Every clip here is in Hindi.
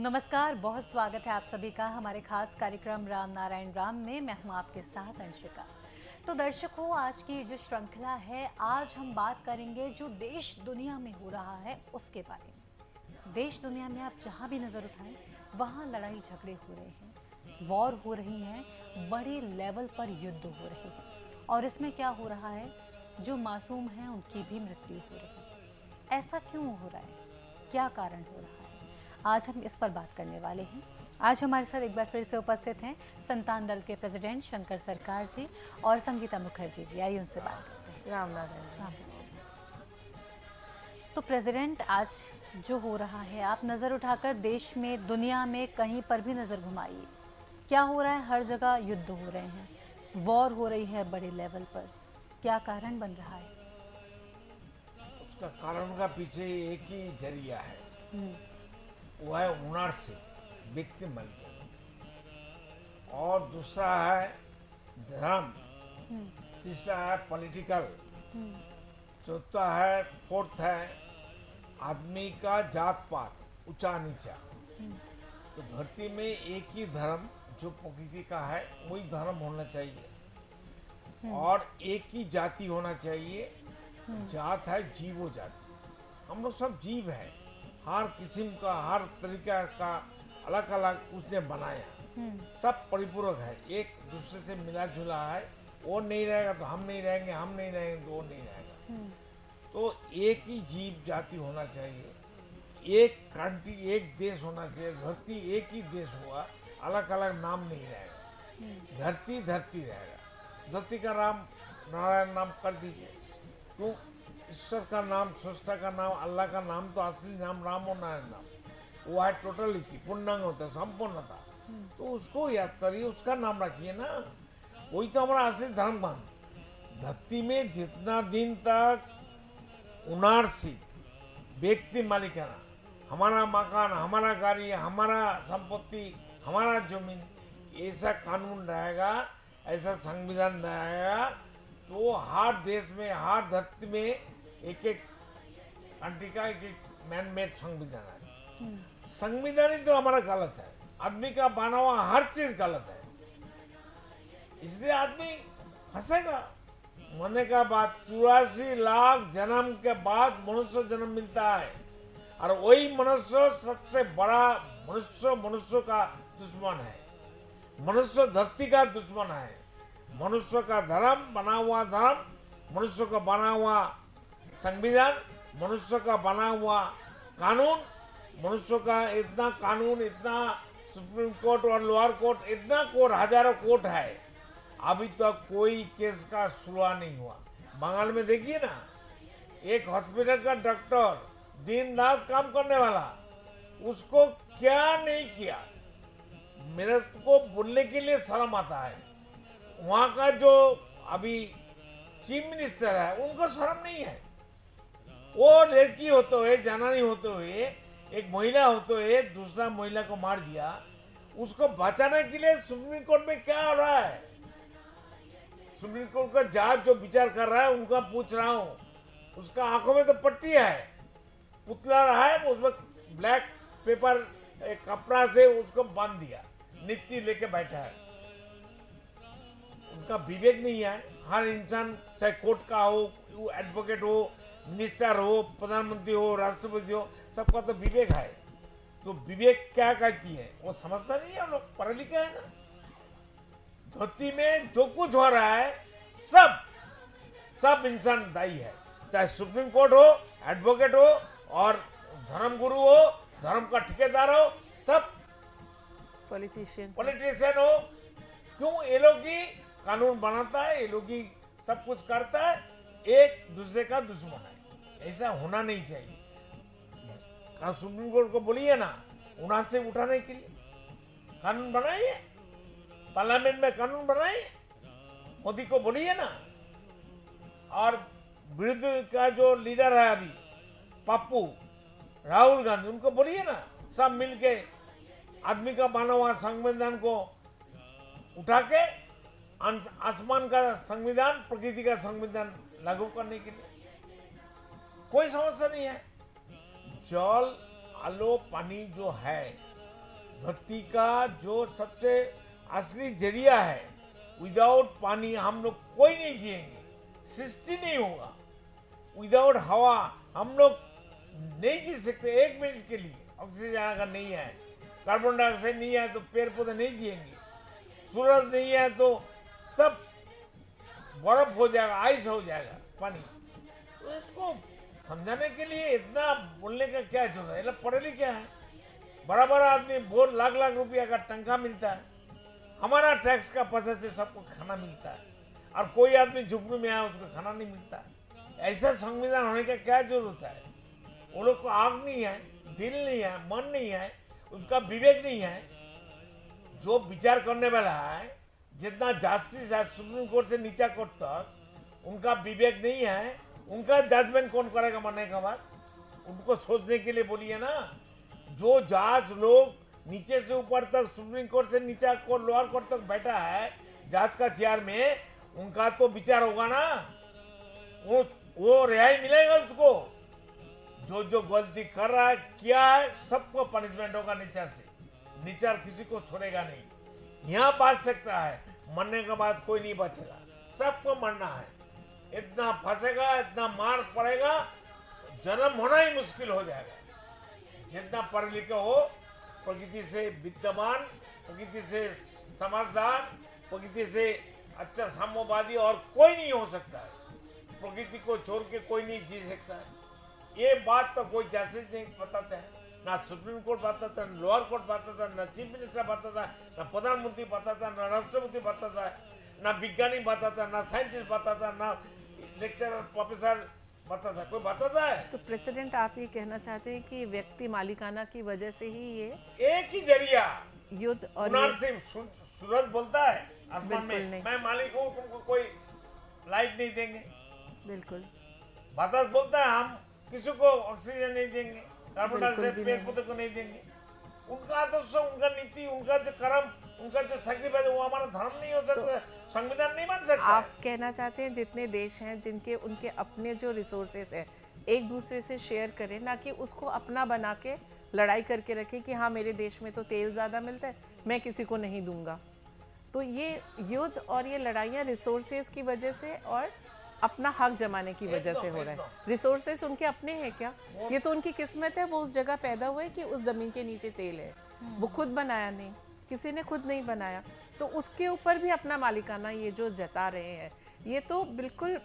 नमस्कार, बहुत स्वागत है आप सभी का हमारे खास कार्यक्रम राम नारायण राम में। मैं हूं आपके साथ अंशिका। तो दर्शकों, आज की जो श्रृंखला है, आज हम बात करेंगे जो देश दुनिया में हो रहा है उसके बारे में। देश दुनिया में आप जहां भी नज़र उठाएं, वहां लड़ाई झगड़े हो रहे हैं, वॉर हो रही हैं, बड़े लेवल पर युद्ध हो रहे हैं। और इसमें क्या हो रहा है, जो मासूम हैं उनकी भी मृत्यु हो रही है। ऐसा क्यों हो रहा है, क्या कारण हो रहा है, आज हम इस पर बात करने वाले हैं। आज हमारे साथ एक बार फिर से उपस्थित हैं संतान दल के प्रेसिडेंट शंकर सरकार जी और संगीता मुखर्जी जी। आइए उनसे बात करते हैं। राम नारायण। तो प्रेसिडेंट, आज जो हो रहा है, आप नज़र उठाकर देश में, दुनिया में कहीं पर भी नज़र घुमाइए, क्या हो रहा है? हर जगह युद्ध हो रहे हैं, वॉर हो रही है बड़े लेवल पर। क्या कारण बन रहा है? उसका कारण का पीछे एक ही जरिया है, वो है ओनरशिप, व्यक्ति मालिकाना, और दूसरा है धर्म, तीसरा है पॉलिटिकल, चौथा है, फोर्थ है आदमी का जात पात, ऊंचा नीचा। तो धरती में एक ही धर्म जो प्रकृति का है वही धर्म होना चाहिए, और एक ही जाति होना चाहिए। जात है जीवो जाति, हम लोग सब जीव हैं, हर किस्म का, हर तरीका का अलग अलग उसने बनाया, सब परिपूरक है, एक दूसरे से मिला जुला है। वो नहीं रहेगा तो हम नहीं रहेंगे, हम नहीं रहेंगे तो वो नहीं रहेगा। तो एक ही जीव जाति होना चाहिए, एक कंट्री, एक देश होना चाहिए। धरती एक ही देश हुआ, अलग अलग नाम नहीं रहेगा, धरती धरती रहेगा। धरती का नाम नारायण नाम कर दीजिए, क्यों? ईश्वर का नाम, सृष्टा का नाम, अल्लाह का नाम तो असली नाम राम और नारायण नाम, वो है टोटलिटी, पूर्णांग होता है, संपूर्णता। तो उसको याद करिए, उसका नाम रखिए ना, वही तो हमारा असली धर्म बन। धरती में जितना दिन तक ओनरशिप, व्यक्ति मालिकाना, हमारा मकान, हमारा गाड़ी, हमारा संपत्ति, हमारा जमीन, ऐसा कानून रहेगा, ऐसा संविधान रहेगा, तो हर देश में, हर धरती में एक एक कंट्री का एक एक मैन मेड संविधान है। संविधान ही तो हमारा गलत है, आदमी का बना हुआ हर चीज गलत है, इसलिए आदमी फंसेगा। मरने का बाद 84 लाख जन्म के बाद मनुष्य जन्म मिलता है, और वही मनुष्य सबसे बड़ा मनुष्य का दुश्मन है। मनुष्य धरती का दुश्मन है। मनुष्य का धर्म, बना हुआ धर्म, मनुष्य का बना हुआ संविधान, मनुष्य का बना हुआ कानून, मनुष्य का इतना कानून, इतना सुप्रीम कोर्ट और लोअर कोर्ट, इतना कोर्ट, हजारों कोर्ट है, अभी तक तो कोई केस का शुरुआत नहीं हुआ। बंगाल में देखिए ना, एक हॉस्पिटल का डॉक्टर, दिन रात काम करने वाला, उसको क्या नहीं किया, मेरे को बोलने के लिए शर्म आता है। वहाँ का जो अभी चीफ मिनिस्टर है, उनको शर्म नहीं है। वो लड़की होते हुए, जनानी होते हुए, एक महिला होते हुए दूसरा महिला को मार दिया, उसको बचाने के लिए सुप्रीम कोर्ट में क्या हो रहा है? सुप्रीम कोर्ट का जज जो विचार कर रहा है, उनका पूछ रहा हूँ, उसका आंखों में तो पट्टी है, पुतला रहा है, उसमें ब्लैक पेपर, एक कपड़ा से उसको बांध दिया, नित्य लेके बैठा है। उनका विवेक नहीं है। हर इंसान, चाहे कोर्ट का हो, एडवोकेट हो, मिनिस्टर हो, प्रधानमंत्री हो, राष्ट्रपति हो, सबका तो विवेक है। तो विवेक क्या कहती है, वो समझता नहीं है। हम लोग पढ़े लिखे हैं ना। धरती में जो कुछ हो रहा है, सब इंसान दायी है, चाहे सुप्रीम कोर्ट हो, एडवोकेट हो, और धर्म गुरु हो, धर्म का ठेकेदार हो, सब पॉलिटिशियन हो। क्यों? ये लोग ही कानून बनाता है, ये लोग ही सब कुछ करता है, एक दूसरे का दुश्मन है। ऐसा होना नहीं चाहिए। सुप्रीम कोर्ट को बोलिए ना, उन्हां से उठाने के लिए कानून बनाइए, पार्लियामेंट में कानून बनाइए, मोदी को बोलिए ना। और विरोध का जो लीडर है अभी, पप्पू, राहुल गांधी, उनको बोलिए ना, सब मिलके आदमी का बना हुआ संविधान को उठा के आसमान का संविधान, प्रकृति का संविधान लागू करने के लिए। कोई समस्या नहीं है। जल, आलो, पानी जो है, धरती का जो सबसे असली जरिया है, विदाउट पानी हम लोग कोई नहीं जिएंगे, सृष्टि नहीं होगा। विदाउट हवा हम लोग नहीं जी सकते एक मिनट के लिए। ऑक्सीजन अगर नहीं है, कार्बन डाइऑक्साइड नहीं है तो पेड़ पौधे नहीं जिएंगे। सूरज नहीं है तो सब बर्फ हो जाएगा, आइस हो जाएगा पानी। तो इसको समझाने के लिए इतना बोलने का क्या जरूरत है? ये लोग पढ़े लिखे हैं, बड़ा बड़ा आदमी बहुत लाख लाख रुपया का तनख्वाह मिलता है, हमारा टैक्स का पैसे से सबको खाना मिलता है, और कोई आदमी झुपड़ी में आया उसको खाना नहीं मिलता। ऐसा संविधान होने का क्या जरूरत है? वो लोग को आग नहीं है, दिल नहीं है, मन नहीं है, उसका विवेक नहीं है। जो विचार करने वाला है, जितना जस्टिस है सुप्रीम कोर्ट से नीचा कोर्ट तक, उनका विवेक नहीं है। उनका जजमेंट कौन करेगा मरने के बाद? उनको सोचने के लिए बोलिए ना। जो जज लोग नीचे से ऊपर तक, सुप्रीम कोर्ट से नीचा कोर्ट, लोअर कोर्ट तक बैठा है जज का चेयर में, उनका तो विचार होगा ना। वो रिहाई मिलेगा उसको। जो जो गलती कर रहा है, किया है, सबको पनिशमेंट होगा नीचा से। नीचा किसी को छोड़ेगा नहीं। यहाँ बच सकता है, मरने के बाद कोई नहीं बचेगा, सबको मरना है। इतना फंसेगा, इतना मार पड़ेगा, जन्म होना ही मुश्किल हो जाएगा। जितना पढ़े लिखे हो, प्रकृति से विद्यमान, प्रकृति से समझदार, प्रकृति से अच्छा साम्यवादी और कोई नहीं हो सकता है। प्रकृति को छोड़ के कोई नहीं जी सकता है। ये बात तो कोई जस्टिस नहीं बताते हैं, ना सुप्रीम कोर्ट बताता है, ना लोअर कोर्ट बताता है, ना चीफ मिनिस्टर बताता है, ना प्रधानमंत्री बताता है, ना राष्ट्रपति बताता है, ना विज्ञानी बताता है, ना साइंटिस्ट बताता है, ना लेक्चरर प्रोफेसर बताता है। कोई बताता है? तो प्रेसिडेंट, आप ये कहना चाहते हैं कि व्यक्ति मालिकाना की वजह से ही ये एक ही जरिया युद्ध और उनार से सूरज बोलता है आसमान बिल्कुल में, नहीं। मैं मालिक हूँ, तुमको कोई लाइट नहीं देंगे। बिल्कुल बातास बोलता है हम किसी को ऑक्सीजन नहीं देंगे, कार्बन डाइऑक्साइड भी पेड़ नहीं। पौधे को नहीं देंगे। उनका तो सब, उनका नीति, उनका जो कर्म, उनका जो सैक्रिफाइस, वो हमारा धर्म नहीं हो सकता, संविधान नहीं बन सकता। आप कहना चाहते हैं जितने देश हैं जिनके उनके अपने जो रिसोर्सेस हैं, एक दूसरे से शेयर करें, ना कि उसको अपना बना के लड़ाई करके रखें कि हाँ मेरे देश में तो तेल ज़्यादा मिलता है, मैं किसी को नहीं दूंगा। तो ये युद्ध और ये लड़ाइयाँ रिसोर्सेज की वजह से और अपना हक जमाने की वजह से हो रहा है। रिसोर्सेज उनके अपने हैं क्या? ये तो उनकी किस्मत है, वो उस जगह पैदा हुए कि उस जमीन के नीचे तेल है, वो खुद बनाया नहीं, किसी ने खुद नहीं बनाया, तो उसके ऊपर भी अपना मालिकाना ये जो जता रहे हैं, ये तो बिल्कुल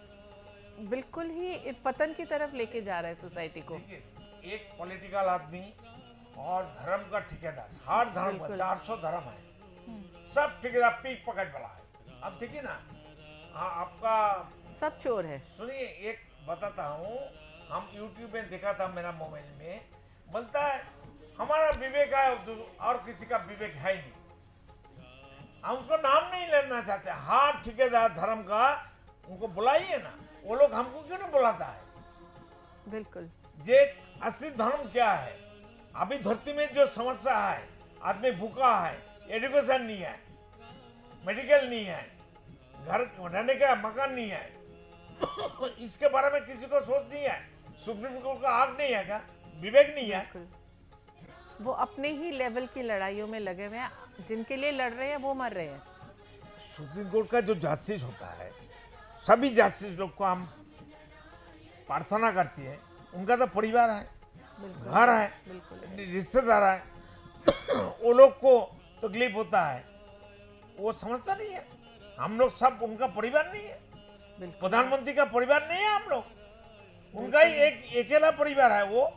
बिल्कुल ही पतन की तरफ लेके जा रहा है सोसाइटी को। देखिए, एक पॉलिटिकल आदमी और धर्म का ठेकेदार, हर धर्म का 400 धर्म है, सब ठेकेदार पीक पकड़ वाला है। अब देखिए ना, हाँ, आपका सब चोर है। सुनिए, एक बताता हूँ, हम YouTube में देखा था, मेरा मोबाइल में बोलता है हमारा विवेक है और किसी का विवेक है ही नहीं। हम उसका नाम नहीं लेना चाहते। हाँ, ठेकेदार धर्म का, उनको बुलाइए ना। वो लोग हमको क्यों नहीं बुलाता है? बिल्कुल। जे असली धर्म क्या है? अभी धरती में जो समस्या है, आदमी भूखा है, एजुकेशन नहीं है, मेडिकल नहीं है, घर रहने का मकान नहीं है, इसके बारे में किसी को सोच नहीं है। सुप्रीम कोर्ट का हक नहीं है क्या? विवेक नहीं है? बिल्कुल। वो अपने ही लेवल की लड़ाइयों में लगे हुए हैं, जिनके लिए लड़ रहे हैं वो मर रहे हैं। सुप्रीम कोर्ट का जो जस्टिस होता है, सभी जस्टिस लोग को हम प्रार्थना करते हैं, उनका तो परिवार है, घर है, बिल्कुल। रिश्तेदार है, वो लोग को तकलीफ होता है, वो समझता नहीं है। हम लोग सब उनका परिवार नहीं है, प्रधानमंत्री का परिवार नहीं है हम लोग, उनका ही एक अकेला परिवार है वो।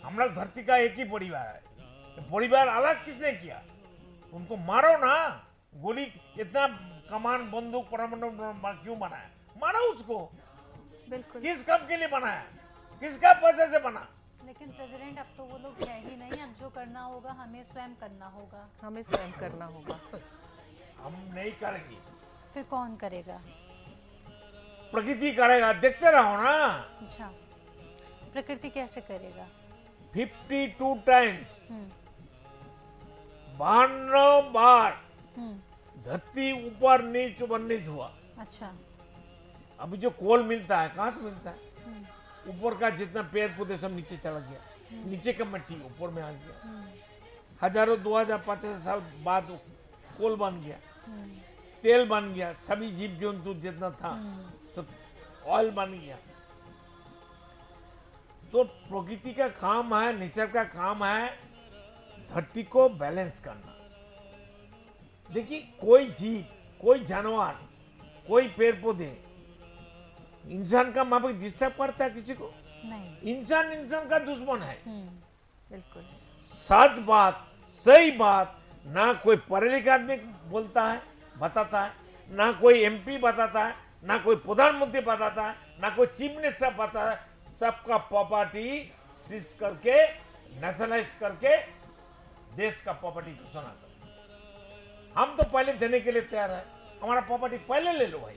हम लोग धरती का एक ही परिवार है। परिवार अलग किसने किया? उनको मारो ना। गोली इतना कमान, बंदूक, परमाणु क्यों बनाया? मारो उसको। बिल्कुल। किस काम के लिए बनाया? किसका पैसे से बना? लेकिन प्रेसिडेंट, अब तो वो लोग है ही नहीं। अब जो करना होगा हमें स्वयं करना होगा। हमें स्वयं करना होगा। हम नहीं करेंगे, फिर कौन करेगा? प्रकृति करेगा। देखते रहो ना। अच्छा, प्रकृति कैसे करेगा? 52 टाइम्स, हम्म 52 बार हम्म धरती ऊपर नीच ऊपर नीच हुआ। अच्छा। अभी जो कोल मिलता है, कहाँ से मिलता है? हम्म ऊपर का जितना पेड़ पौधे सब नीचे चला गया, नीचे का मिट्टी ऊपर में आ गया। हजारों 2000 5000 साल बाद वो कोल बन गया, तेल बन गया, सभी जीव जंतु जितना था सब ऑयल बन गया। तो प्रकृति का काम है, नेचर का काम है धरती को बैलेंस करना। देखिए कोई जीव, कोई जानवर, कोई पेड़ पौधे इंसान का माफिक डिस्टर्ब करता है किसी को? नहीं। इंसान का दुश्मन है। बिल्कुल। सच बात, सही बात ना कोई पढ़े लिखे आदमी बोलता है, बताता है, ना कोई एमपी बताता है, ना कोई प्रधानमंत्री बताता है, ना कोई चीफ मिनिस्टर बताता है। सबका प्रॉपर्टी सीज करके, नेशनलाइज करके देश का प्रॉपर्टी घोषणा कर। हम तो पहले देने के लिए तैयार है, हमारा प्रॉपर्टी पहले ले लो भाई।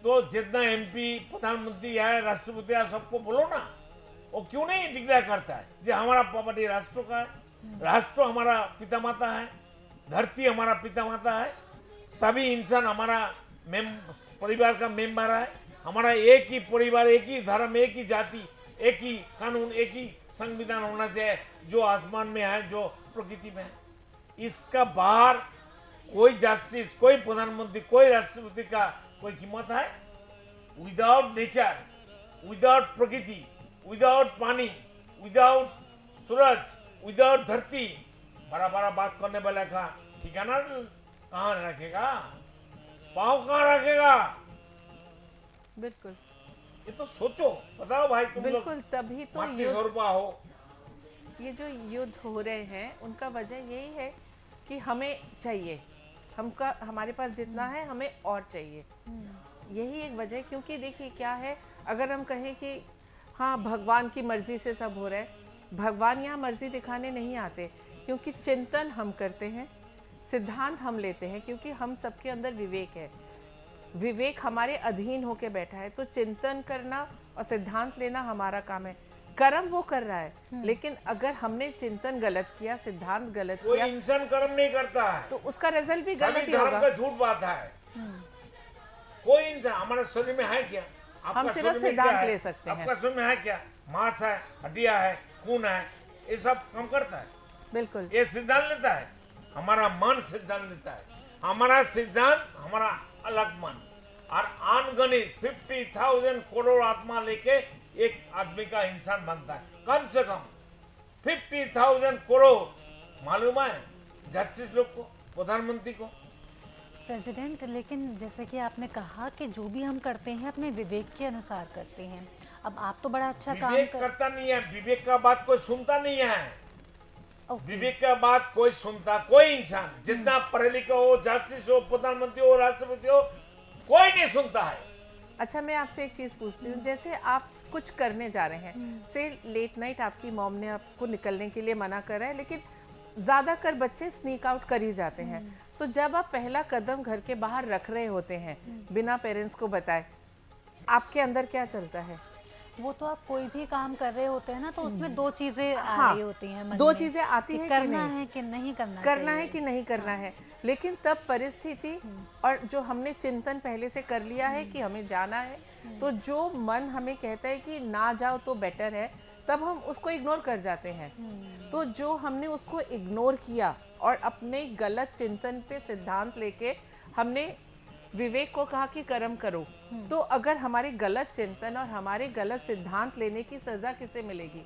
तो जितना एमपी, प्रधानमंत्री है, राष्ट्रपति है, सबको बोलो ना, वो क्यों नहीं डिक्लेयर करता है कि हमारा प्रॉपर्टी राष्ट्र का है, राष्ट्र हमारा पिता माता है, धरती हमारा पिता माता है, सभी इंसान हमारा परिवार का मेंबर है, हमारा एक ही परिवार, एक ही धर्म, एक ही जाति, एक ही कानून, एक ही संविधान होना चाहिए जो आसमान में है, जो प्रकृति में है। इसका बाहर कोई जस्टिस, कोई प्रधानमंत्री, कोई राष्ट्रपति का कोई कीमत है? विदाउट नेचर, विदाउट प्रकृति, विदाउट पानी, विदाउट सूरज, विदाउट धरती, बड़ा बड़ा बात करने वाला का ठिकाना कहाँ रखेगा? पाँव कहाँ रखेगा? बिल्कुल। ये तो सोचो, बताओ भाई तुम लोग बिल्कुल, तभी तो मातृ युद्ध, स्वरूपा हो। ये जो युद्ध हो रहे हैं उनका वजह यही है कि हमें चाहिए, हमारे पास जितना है हमें और चाहिए। यही एक वजह है। क्योंकि देखिए क्या है, अगर हम कहें कि हाँ भगवान की मर्जी से सब हो रहा है, भगवान यहाँ मर्जी दिखाने नहीं आते, क्योंकि चिंतन हम करते हैं, सिद्धांत हम लेते हैं, क्योंकि हम सबके अंदर विवेक है, विवेक हमारे अधीन होके बैठा है। तो चिंतन करना और सिद्धांत लेना हमारा काम है। कर्म वो कर रहा है, लेकिन अगर हमने चिंतन गलत किया, सिद्धांत गलत कोई किया, इंसान कर्म नहीं करता है, तो उसका रिजल्ट भी गलत सभी ही धर्म होगा। का झूठ बात है। कोई इंसान हमारे शरीर में है क्या? आपका हम सिर्फ शरीर में सिद्धांत क्या है? ले सकते हैं। आपका शरीर में है क्या? मांस है, हड्डियां है, खून है, ये सब काम करता है। बिल्कुल। ये सिद्धांत लेता है, हमारा मन सिद्धांत लेता है। हमारा सिद्धांत, हमारा अलग मन, और अनगणित 50,000 करोड़ आत्मा लेके एक आदमी का इंसान बनता है। कम से कम 50,000 करोड़ मालूम है जस्टिस लोग को, प्रधानमंत्री को। प्रेसिडेंट, लेकिन जैसे कि आपने कहा कि जो भी हम करते हैं अपने विवेक के अनुसार करते हैं। अब आप तो बड़ा अच्छा काम विवेक करता नहीं है, विवेक का बात कोई सुनता नहीं है। विवेक का बात कोई सुनता, कोई इंसान जितना पढ़े लिखे हो, जस्टिस हो, प्रधानमंत्री हो, राष्ट्रपति हो, कोई नहीं सुनता है। अच्छा, मैं आपसे एक चीज पूछती हूँ, जैसे आप कुछ करने जा रहे हैं, से लेट नाइट आपकी मॉम ने आपको निकलने के लिए मना करा है, लेकिन ज्यादातर बच्चे स्नीक आउट कर ही जाते हैं। तो जब आप पहला कदम घर के बाहर रख रहे होते हैं बिना पेरेंट्स को बताए, आपके अंदर क्या चलता है? वो तो आप कोई भी काम कर रहे होते हैं ना, तो उसमें दो चीजें आ रही होती हैं मन दो में, चीजें आती कि है कि करना नहीं, है कि नहीं करना करना है चाहिए। कि नहीं करना है। लेकिन तब परिस्थिति और जो हमने चिंतन पहले से कर लिया है कि हमें जाना है, तो जो मन हमें कहता है कि ना जाओ तो बेटर है, तब हम उसको इग्नोर कर जाते हैं। तो जो हमने उसको इग्नोर किया और अपने गलत चिंतन पे सिद्धांत लेके हमने विवेक को कहा कि कर्म करो, तो अगर हमारे गलत चिंतन और हमारे गलत सिद्धांत लेने की सजा किसे मिलेगी?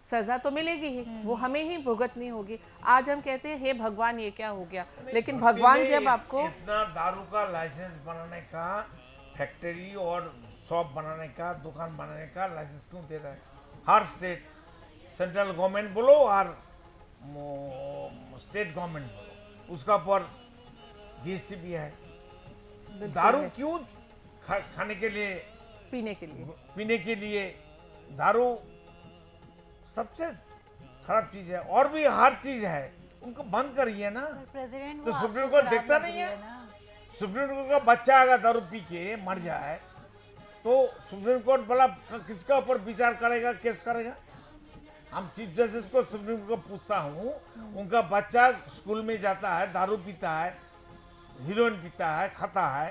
सजा तो मिलेगी ही, वो हमें ही भुगतनी होगी। आज हम कहते हैं हे भगवान ये क्या हो गया, लेकिन भगवान जब आपको इतना दारू का लाइसेंस बनाने का, फैक्ट्री और शॉप बनाने का, दुकान बनाने का लाइसेंस क्यों दे रहा है? हर स्टेट, सेंट्रल गवर्नमेंट बोलो और स्टेट गवर्नमेंट बोलो, उसका पर जीएसटी भी है। दारू क्यों खाने के लिए, पीने के लिए दारू सबसे खराब चीज है। और भी हर चीज है, उनको बंद करिए ना। प्रेसिडेंट, तो वो सुप्रीम आपको कोर्ट खराब देखता लग नहीं रही है? ना। सुप्रीम कोर्ट का बच्चा अगर दारू पी के मर जाए तो सुप्रीम कोर्ट भला किसका ऊपर विचार करेगा, केस करेगा? हम चीफ जस्टिस को सुप्रीम कोर्ट को पूछता हूँ, उनका बच्चा स्कूल में जाता है, दारू पीता है, हीरोइन पीता है, खाता है,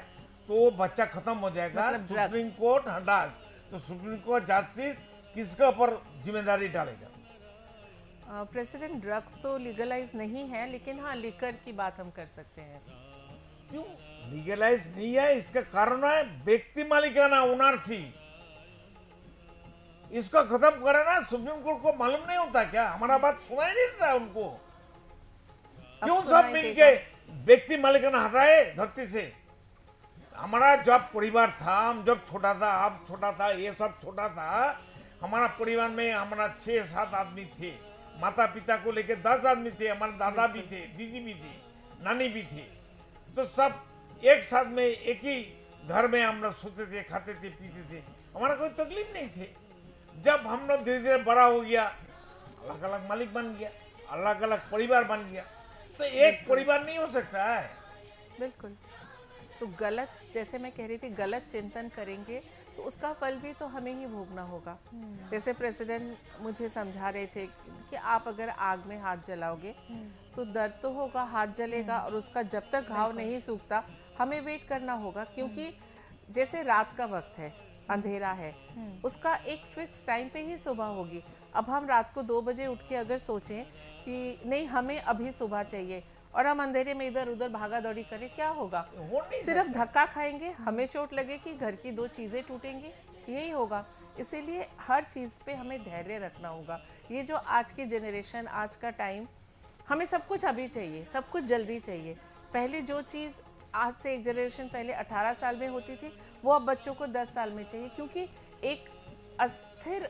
तो वो बच्चा खत्म हो जाएगा। मतलब सुप्रीम कोर्ट हटा, तो सुप्रीम कोर्ट जस्टिस किसका ऊपर जिम्मेदारी डालेगा? प्रेसिडेंट, ड्रग्स तो लीगलाइज नहीं है, लेकिन हाँ लिकर की बात हम कर सकते हैं। क्यों लीगलाइज नहीं है? इसका कारण है व्यक्ति मालिकाना ओनरशिप। इसको खत्म करे ना, सुप्रीम कोर्ट को मालूम नहीं होता क्या? हमारा बात सुनाई नहीं देता उनको? क्यों सब सुनाई मिलके व्यक्ति मालिकाना हटाए धरती से? हमारा जब परिवार था, हम जब छोटा था, आप छोटा था, ये सब छोटा था, हमारा परिवार में हमारा 6-7 आदमी थे, माता पिता को लेके 10 आदमी थे, हमारे दादा भी थे, दीदी भी थी, नानी भी थी, तो सब एक साथ में एक ही घर में हम लोग सोते थे, खाते थे, पीते थे, हमारा कोई तकलीफ नहीं थे। जब हम लोग धीरे धीरे बड़ा हो गया, अलग अलग मालिक बन गया, अलग अलग परिवार बन गया, तो एक परिवार नहीं हो सकता है। बिल्कुल। तो गलत, जैसे मैं कह रही थी, गलत चिंतन करेंगे तो उसका फल भी तो हमें ही भोगना होगा। जैसे प्रेसिडेंट मुझे समझा रहे थे कि आप अगर आग में हाथ जलाओगे तो दर्द तो होगा, हाथ जलेगा, और उसका जब तक घाव नहीं सूखता हमें वेट करना होगा, क्योंकि जैसे रात का वक्त है, अंधेरा है, उसका एक फिक्स टाइम पे ही सुबह होगी। अब हम रात को 2 बजे उठ के अगर सोचें कि नहीं हमें अभी सुबह चाहिए, और हम अंधेरे में इधर उधर भागा दौड़ी करें, क्या होगा? सिर्फ धक्का खाएंगे, हमें चोट लगेगी, घर की 2 चीजें टूटेंगी, यही होगा। इसीलिए हर चीज पे हमें धैर्य रखना होगा। ये जो आज की जनरेशन, आज का टाइम, हमें सब कुछ अभी चाहिए, सब कुछ जल्दी चाहिए। पहले जो चीज आज से एक जनरेशन पहले 18 साल में होती थी, वो अब बच्चों को 10 साल में चाहिए, क्योंकि एक अस्थिर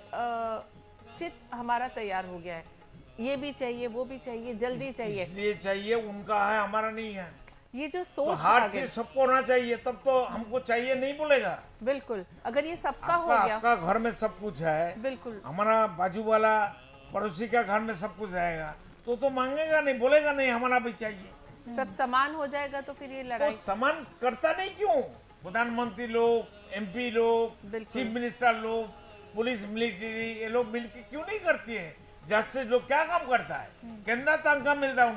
चित्त हमारा तैयार हो गया है। ये भी चाहिए, वो भी चाहिए, जल्दी चाहिए। इसलिए चाहिए, उनका है, हमारा नहीं है। ये जो तो सोच हर चीज सबको होना चाहिए, तब तो हमको चाहिए नहीं बोलेगा। बिल्कुल, अगर ये सबका हो गया, आपका घर में सब कुछ है, बिल्कुल, हमारा बाजू वाला पड़ोसी का घर में सब कुछ रहेगा, तो मांगेगा नहीं, बोलेगा नहीं हमारा भी चाहिए। सब समान हो जाएगा तो फिर ये तो लड़ाई समान करता नहीं क्यों? प्रधानमंत्री लोग, एमपी लोग, बिल्कुल। चीफ मिनिस्टर लोग, पुलिस, मिलिट्री, ये लोग मिलकर क्यों नहीं करती है? जस्टिस लोग क्या काम करता है? कितना तनख्वाह मिलता है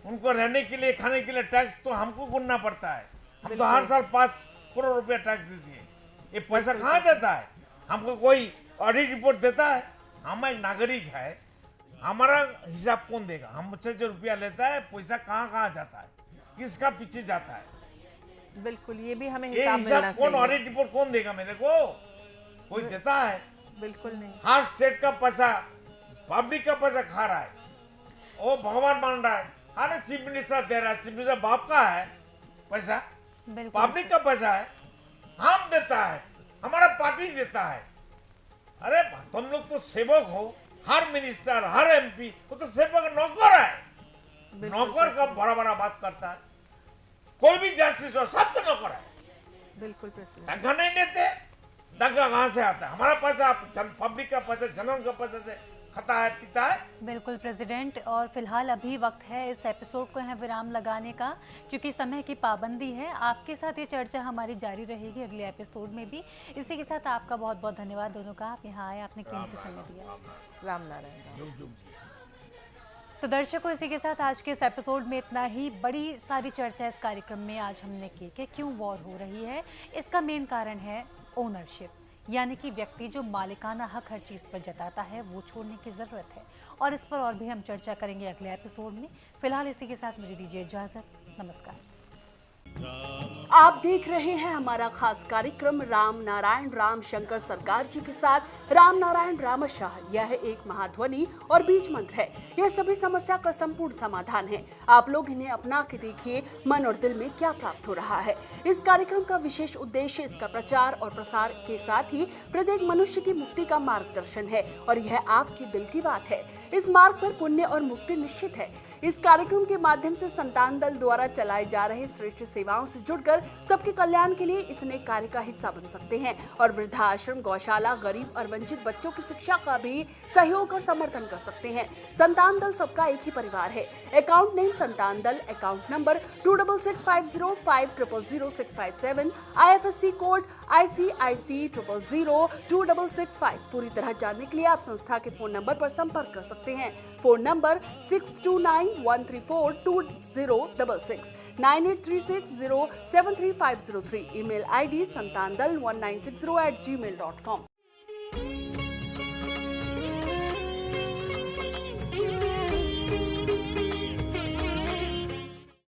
उनको रहने के लिए, खाने के लिए टैक्स तो हमको गुनना पड़ता है। हम तो हर साल 5 करोड़ रुपया टैक्स देते हैं। ये पैसा कहाँ देता है? हमको कोई ऑडिट रिपोर्ट देता है? हम एक नागरिक है, हमारा हिसाब कौन देगा? हमसे जो रुपया लेता है, पैसा कहाँ कहाँ जाता है, किसका पीछे जाता है? बिल्कुल, ये भी हमें ये हिसाब मिलना हिसाब कौन, चाहिए। ऑडिट रिपोर्ट कौन देगा मेरे को? कोई देता है? बिल्कुल नहीं। हर स्टेट का पैसा, पब्लिक का पैसा खा रहा है, वो भगवान मान रहा है। अरे चीफ मिनिस्टर दे रहा है, चीफ मिनिस्टर बाप का है पैसा, पब्लिक का पैसा है, हम देता है, हमारा पार्टी देता है। अरे तुम लोग तो सेवक हो, हर मिनिस्टर, हर एमपी, वो तो सेवक नौकर है। नौकर का बड़ा बड़ा बात करता है। कोई भी जस्टिस हो, सब तो नौकर है। बिल्कुल प्रेसिडेंट, दंगा नहीं देते, दंगा कहाँ से आता है? हमारा पैसा, पब्लिक का पैसा, जनों का पैसा से खाता है, पीता है। बिल्कुल प्रेसिडेंट, और फिलहाल अभी वक्त है इस एपिसोड को यहाँ विराम लगाने का, क्योंकि समय की पाबंदी है। आपके साथ ये चर्चा हमारी जारी रहेगी अगले एपिसोड में भी। इसी के साथ आपका बहुत बहुत धन्यवाद दोनों का, आप यहाँ आए, आपने कीमती समय दिया। राम नारायण। जुग जुग जी। तो दर्शकों, इसी के साथ आज के इस एपिसोड में इतना ही। बड़ी सारी चर्चा इस कार्यक्रम में आज हमने की कि क्यों वॉर हो रही है। इसका मेन कारण है ओनरशिप, यानी कि व्यक्ति जो मालिकाना हक हर चीज़ पर जताता है, वो छोड़ने की ज़रूरत है। और इस पर और भी हम चर्चा करेंगे अगले एपिसोड में। फिलहाल इसी के साथ मुझे दीजिए इजाज़त। नमस्कार। आप देख रहे हैं हमारा खास कार्यक्रम राम नारायण राम शंकर सरकार जी के साथ राम नारायण रामशाह। यह एक महाध्वनि और बीज मंत्र है। यह सभी समस्या का संपूर्ण समाधान है। आप लोग इन्हें अपना के देखिए, मन और दिल में क्या प्राप्त हो रहा है। इस कार्यक्रम का विशेष उद्देश्य इसका प्रचार और प्रसार के साथ ही प्रत्येक मनुष्य की मुक्ति का मार्गदर्शन है, और यह आपकी दिल की बात है। इस मार्ग पर पुण्य और मुक्ति निश्चित है। इस कार्यक्रम के माध्यम से संतान दल द्वारा चलाए जा रहे श्रेष्ठ सेवाओं से जुड़कर सबके कल्याण के लिए इस नेक कार्य का हिस्सा बन सकते हैं, और वृद्धाश्रम, गौशाला, गरीब और वंचित बच्चों की शिक्षा का भी सहयोग और समर्थन कर सकते हैं। संतान दल सबका एक ही परिवार है। अकाउंट नेम संतान दल, account number 266505000657, IFSC code ICIC 0002665। पूरी तरह जानने के लिए आप संस्था के फोन नंबर पर संपर्क कर सकते हैं। Phone number 6291342066, 9836073503। Email ID santandal1960@gmail.com।